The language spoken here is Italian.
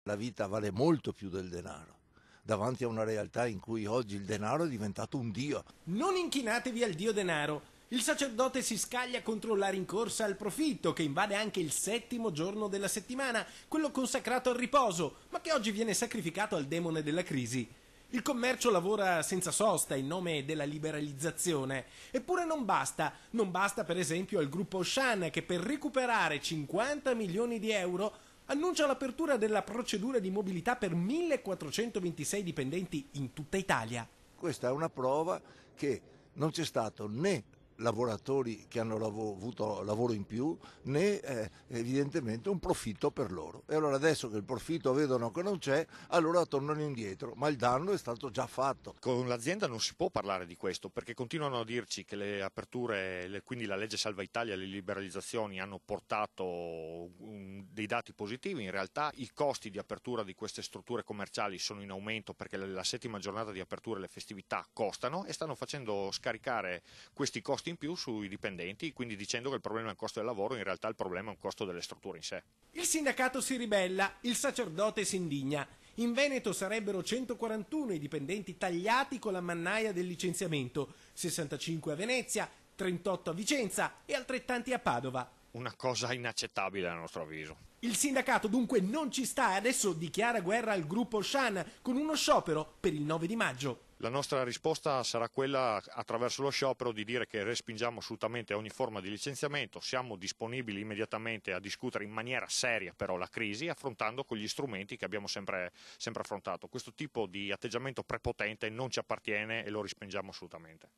La vita vale molto più del denaro, davanti a una realtà in cui oggi il denaro è diventato un dio. Non inchinatevi al dio denaro. Il sacerdote si scaglia contro la rincorsa al profitto, che invade anche il 7° giorno della settimana, quello consacrato al riposo, ma che oggi viene sacrificato al demone della crisi. Il commercio lavora senza sosta in nome della liberalizzazione. Eppure non basta. Non basta per esempio al gruppo Auchan, che per recuperare 50 milioni di euro annuncia l'apertura della procedura di mobilità per 1426 dipendenti in tutta Italia. Questa è una prova che non c'è stato né lavoratori che hanno avuto lavoro in più, né evidentemente un profitto per loro. E allora adesso che il profitto vedono che non c'è, allora tornano indietro, ma il danno è stato già fatto. Con l'azienda non si può parlare di questo, perché continuano a dirci che le aperture, quindi la legge Salva Italia e le liberalizzazioni hanno portato dei dati positivi. In realtà i costi di apertura di queste strutture commerciali sono in aumento, perché la 7ª giornata di apertura e le festività costano, e stanno facendo scaricare questi costi in più sui dipendenti, quindi dicendo che il problema è il costo del lavoro. In realtà il problema è un costo delle strutture in sé. Il sindacato si ribella, il sacerdote si indigna. In Veneto sarebbero 141 i dipendenti tagliati con la mannaia del licenziamento, 65 a Venezia, 38 a Vicenza e altrettanti a Padova. Una cosa inaccettabile a nostro avviso. Il sindacato dunque non ci sta e adesso dichiara guerra al gruppo Auchan con uno sciopero per il 9 di maggio. La nostra risposta sarà quella, attraverso lo sciopero, di dire che respingiamo assolutamente ogni forma di licenziamento. Siamo disponibili immediatamente a discutere in maniera seria però la crisi, affrontando con gli strumenti che abbiamo sempre affrontato. Questo tipo di atteggiamento prepotente non ci appartiene e lo respingiamo assolutamente.